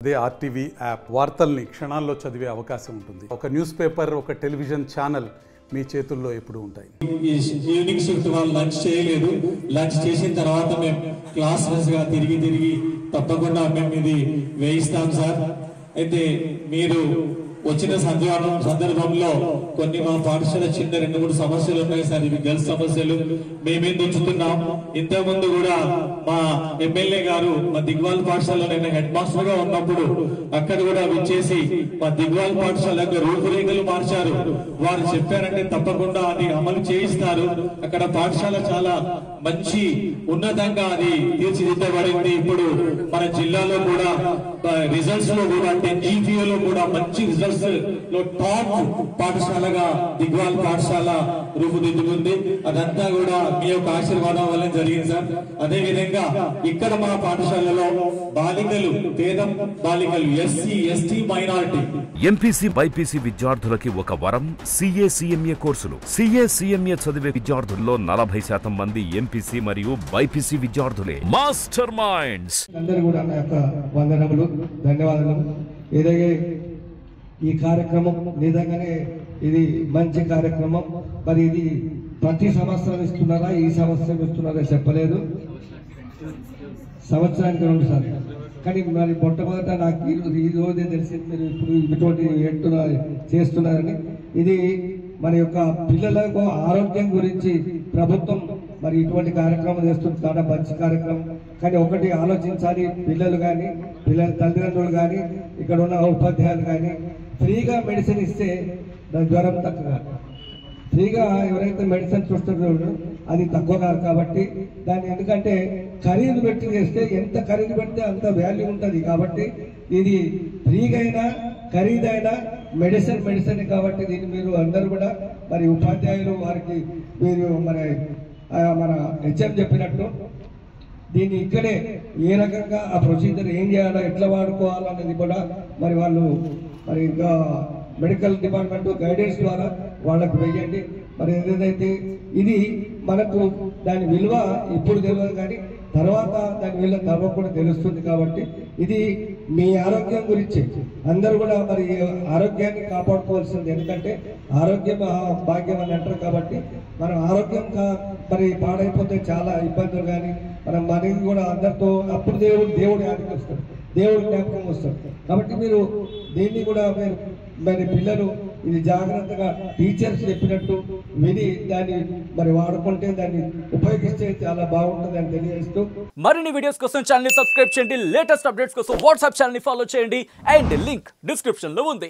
అదే RTV app వార్తల్ని క్షణాల్లో చదివే అవకాశం ఉంటుంది. ఒక న్యూస్ పేపర్, ఒక టెలివిజన్ ఛానల్ మీ చేతుల్లో ఎప్పుడు ఉంటాయి. ఈవినింగ్ షిఫ్ట్ వాళ్ళు లంచ్ చేయలేదు. లంచ్ చేసిన తర్వాత మేము క్లాస్ గా తిరిగి తప్పకుండా మేము ఇది వేయిస్తాం సార్. అయితే మీరు వచ్చిన సందర్భంలో కొన్ని మా పాఠశాల చిన్న 2-3 సమస్యలు ఉన్నాయి సార్. ఇవి గర్ల్స్ సమస్యలు మేమేం తెచ్చుతున్నాం. ఇంతకుముందు కూడా మా ఎమ్మెల్యే గారు మా దిగ్వాల్ పాఠశాలలో నేను హెడ్ మాస్టర్ గా ఉన్నప్పుడు అక్కడ కూడా విచ్చేసి మా దిగ్వాల్ పాఠశాల రూపురేఖలు మార్చారు. వారు చెప్పారంటే తప్పకుండా అది అమలు చేయిస్తారు. అక్కడ పాఠశాల చాలా మంచి ఉన్నతంగా అది తీర్చిదిద్దబడింది. ఇప్పుడు మన జిల్లాలో కూడా రిజల్ట్స్ లో కూడా 10 GPA లో కూడా మంచి రిజల్ట్స్ లో టాప్ పాఠశాలగా దిగ్వాల్ పాఠశాల రూపుదిద్దుకుంది. అదంతా కూడా మీ యొక్క ఆశీర్వాదం వల్ల జరిగింది సార్. అదే విధంగా ఇక్కడ మా పాఠశాలలో బాలికలు, పేద బాలికలు, SC, ST minority MPC BiPC విద్యార్థులకి ఒక వరం CA CMA కోర్సులు. CA CMA చదివే విద్యార్థుల్లో 40% మంది ఎంపీసీ మరియు బైపీసీ విద్యార్థులే. మాస్టర్ మైండ్స్ అందరూ కూడా నా యొక్క వందనములు, ధన్యవాదాలు. ఏదైతే ఈ కార్యక్రమం నిజంగానే ఇది మంచి కార్యక్రమం. మరి ఇది ప్రతి సంవత్సరం ఇస్తున్నారా, ఈ సంవత్సరం ఇస్తున్నారా చెప్పలేదు. సంవత్సరానికి 2 సార్లు. కానీ మరి మొట్టమొదట నాకు ఈ రోజే తెలిసి మీరు ఇప్పుడు ఇటువంటి చేస్తున్నారని. ఇది మన యొక్క పిల్లలకు ఆరోగ్యం గురించి ప్రభుత్వం మరి ఇటువంటి కార్యక్రమం చేస్తుంది. చాలా మంచి కార్యక్రమం. కానీ ఒకటి ఆలోచించాలి, పిల్లలు కానీ పిల్లల తల్లిదండ్రులు కానీ ఇక్కడ ఉన్న ఉపాధ్యాయులు కానీ ఫ్రీగా మెడిసిన్ ఇస్తే జ్వరం తక్కువ. ఫ్రీగా ఎవరైతే మెడిసిన్ చూస్తున్నారో అది తక్కువ కాదు. కాబట్టి దాన్ని ఎందుకంటే ఖరీదు పెట్టి చేస్తే ఎంత ఖరీదు పెడితే అంత వాల్యూ ఉంటుంది. కాబట్టి ఇది ఫ్రీగా అయినా ఖరీదైన మెడిసిన్ కాబట్టి దీన్ని మీరు అందరూ కూడా మరి ఉపాధ్యాయులు వారికి మీరు మన HM చెప్పినట్టు దీన్ని ఇక్కడే ఏ రకంగా ఆ ప్రొసీజర్ ఏం చేయాలో, ఎట్లా వాడుకోవాలనేది కూడా మరి వాళ్ళు మరి ఇంకా మెడికల్ డిపార్ట్మెంట్ గైడెన్స్ ద్వారా వాళ్ళకు వెయ్యండి. మరి ఏదైతే ఇది మనకు దాని విలువ ఇప్పుడు తెలియదు, కానీ తర్వాత దాని విలువ తప్పకుండా తెలుస్తుంది. కాబట్టి ఇది మీ ఆరోగ్యం గురించి అందరూ కూడా మరి ఆరోగ్యాన్ని కాపాడుకోవాల్సింది. ఎందుకంటే ఆరోగ్యం భాగ్యం అని అంటారు. కాబట్టి మనం ఆరోగ్యం మరి పాడైపోతే చాలా ఇబ్బందులు. కానీ మనం మనకి కూడా అందరితో అప్పుడు దేవుడు యాదికి వస్తాడు, దేవుడు జ్ఞాపకం వస్తాడు. కాబట్టి మీరు దీన్ని కూడా మరి పిల్లలు ఇది జాగ్రత్తగా టీచర్స్ చెప్పినట్టు విని దాన్ని మరి వాడుకుంటే, దాన్ని ఉపయోగిస్తే చాలా బాగుంటుంది అని తెలియజేస్తూ మరిన్ని వీడియోస్ కోసం ఛానల్ ని సబ్స్క్రైబ్ చేయండి. లేటెస్ట్ అప్డేట్స్ కోసం వాట్సాప్ ఛానల్ ని ఫాలో చేయండి. అండ్ లింక్ డిస్క్రిప్షన్ లో ఉంది.